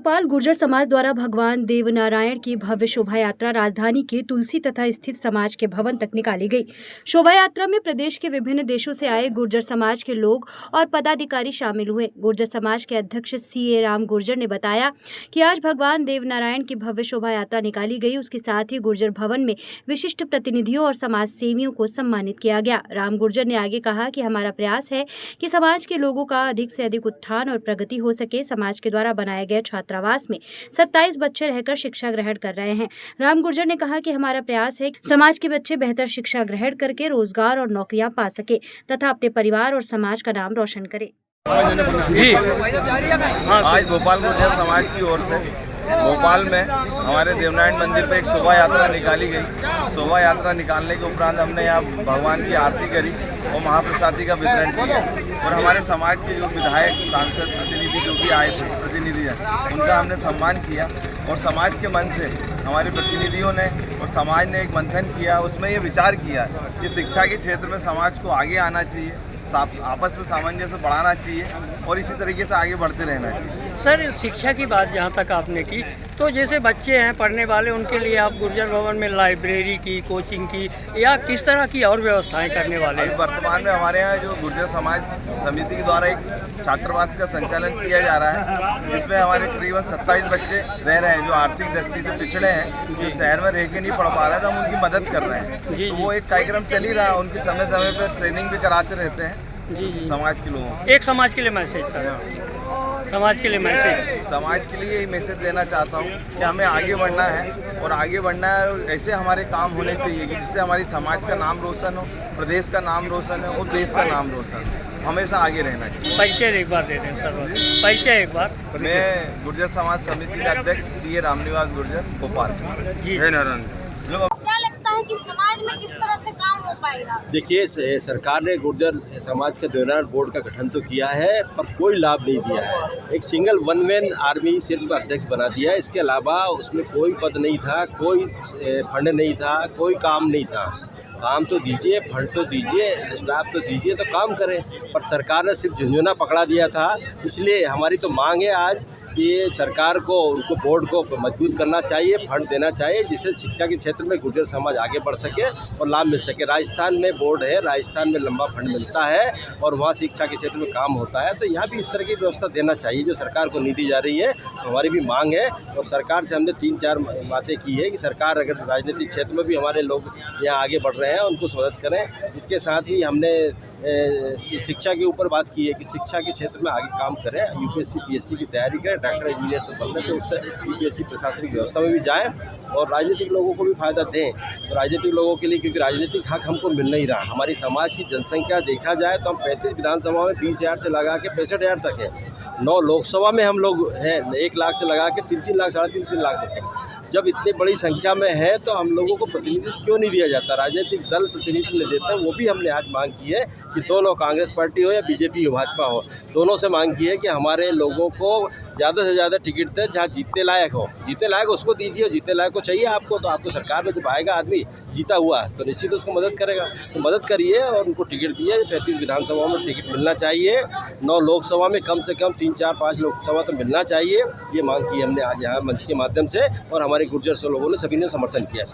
भोपाल गुर्जर समाज द्वारा भगवान देवनारायण की भव्य शोभा यात्रा राजधानी के तुलसी तथा स्थित समाज के भवन तक निकाली गई। शोभा यात्रा में प्रदेश के विभिन्न देशों से आए गुर्जर समाज के लोग और पदाधिकारी शामिल हुए। गुर्जर समाज के अध्यक्ष CA राम गुर्जर ने बताया कि आज भगवान देवनारायण की भव्य शोभा यात्रा निकाली गई। उसके साथ ही गुर्जर भवन में विशिष्ट प्रतिनिधियों और समाज सेवियों को सम्मानित किया गया। राम गुर्जर ने आगे कहा कि हमारा प्रयास है कि समाज के लोगों का अधिक से अधिक उत्थान और प्रगति हो सके। समाज के द्वारा बनाए गए छात्रावास में 27 बच्चे रहकर शिक्षा ग्रहण कर रहे हैं। राम गुर्जर ने कहा कि हमारा प्रयास है कि समाज के बच्चे बेहतर शिक्षा ग्रहण करके रोजगार और नौकरियां पा सके तथा अपने परिवार और समाज का नाम रोशन करे। जी आज भोपाल गुर्जर समाज की ओर से भोपाल में हमारे देवनारायण मंदिर पे एक शोभा यात्रा निकाली गई। शोभा यात्रा निकालने के उपरांत हमने यहाँ भगवान की आरती करी और महाप्रसादी का वितरण किया और हमारे समाज के जो विधायक, सांसद, प्रतिनिधि जो भी आए थे प्रतिनिधि उनका हमने सम्मान किया और समाज के मन से हमारे प्रतिनिधियों ने और समाज ने एक मंथन किया। उसमें ये विचार किया कि शिक्षा के क्षेत्र में समाज को आगे आना चाहिए, आपस में सामंजस्य बढ़ाना चाहिए और इसी तरीके से आगे बढ़ते रहना चाहिए। सर, शिक्षा की बात जहाँ तक आपने की, तो जैसे बच्चे हैं पढ़ने वाले, उनके लिए आप गुर्जर भवन में लाइब्रेरी की, कोचिंग की या किस तरह की और व्यवस्थाएं करने वाले हैं? वर्तमान में हमारे यहाँ जो गुर्जर समाज समिति के द्वारा एक छात्रावास का संचालन किया जा रहा है, जिसमें हमारे करीबन 27 बच्चे रह रहे हैं जो आर्थिक दृष्टि से पिछड़े हैं, जो शहर में रह के नहीं पढ़ पा रहे थे, हम उनकी मदद कर रहे हैं। तो वो एक कार्यक्रम चल ही रहा है, उनकी समय समय पर ट्रेनिंग भी कराते रहते हैं। जी समाज के लोगों, एक समाज के लिए मैसेज सर, समाज के लिए मैसेज, समाज के लिए यही मैसेज देना चाहता हूँ कि हमें आगे बढ़ना है और आगे बढ़ना है और ऐसे हमारे काम होने चाहिए कि जिससे हमारी समाज का नाम रोशन हो, प्रदेश का नाम रोशन हो और देश का नाम रोशन हो। हमेशा आगे रहना चाहिए। परिचय एक बार दे दें सर, परिचय एक बार। मैं गुर्जर समाज समिति का अध्यक्ष CA रामनिवास गुर्जर भोपाल। जी क्या लगता है कि समाज में किस तरह से काम हो पाएगा? देखिए, सरकार ने गुर्जर समाज का देवनारायण बोर्ड का गठन तो किया है पर कोई लाभ नहीं दिया है। एक सिंगल वन मैन आर्मी सिर्फ अध्यक्ष बना दिया है। इसके अलावा उसमें कोई पद नहीं था, कोई फंड नहीं था, कोई काम नहीं था। काम तो दीजिए, फंड तो दीजिए, स्टाफ तो दीजिए तो काम करें, पर सरकार ने सिर्फ झुंझुना पकड़ा दिया था। इसलिए हमारी तो मांग है आज कि सरकार को उनको बोर्ड को मजबूत करना चाहिए, फंड देना चाहिए, जिससे शिक्षा के क्षेत्र में गुर्जर समाज आगे बढ़ सके और लाभ मिल सके। राजस्थान में बोर्ड है, राजस्थान में लंबा फंड मिलता है और वहाँ शिक्षा के क्षेत्र में काम होता है, तो यहाँ भी इस तरह की व्यवस्था देना चाहिए जो सरकार को नहीं दी जा रही है। तो हमारी भी मांग है और सरकार से हमने 3-4 बातें की है कि सरकार अगर राजनीतिक क्षेत्र में भी हमारे लोग यहाँ आगे बढ़ रहे हैं उनको मदद करें। इसके साथ ही हमने शिक्षा के ऊपर बात की है कि शिक्षा के क्षेत्र में आगे काम करें, UPSC PSC की तैयारी करें, डॉक्टर इंजीनियर तो बनने, तो उससे UPSC प्रशासनिक व्यवस्था में भी जाएं और राजनीतिक लोगों को भी फायदा दें। तो राजनीतिक लोगों के लिए, क्योंकि राजनीतिक हक हमको मिल नहीं रहा। हमारी समाज की जनसंख्या देखा जाए तो हम 35 विधानसभा में 20,000 से लगा के 65,000 तक है। 9 लोकसभा में हम लोग हैं 1 लाख से लगा के 3-3 लाख, 3.5 लाख तक है। जब इतनी बड़ी संख्या में है तो हम लोगों को प्रतिनिधित्व क्यों नहीं दिया जाता? राजनीतिक दल प्रतिनिधित्व नहीं देते, वो भी हमने आज मांग की है कि दोनों, कांग्रेस पार्टी हो या BJP हो, भाजपा हो, दोनों से मांग की है कि हमारे लोगों को ज़्यादा से ज़्यादा टिकट दें, जहाँ जीतने लायक हो, जीतने लायक उसको दीजिए। जीतने लायक को चाहिए आपको, तो आपको सरकार में जब आएगा आदमी जीता हुआ तो निश्चित उसको मदद करेगा, तो मदद करिए और उनको टिकट दिए। 35 विधानसभा में टिकट मिलना चाहिए, 9 लोकसभा में कम से कम 3-4-5 लोकसभा तो मिलना चाहिए। ये मांग की हमने आज यहाँ मंच के माध्यम से और हमारे गुर्जर से लोगों ने सभी ने समर्थन किया।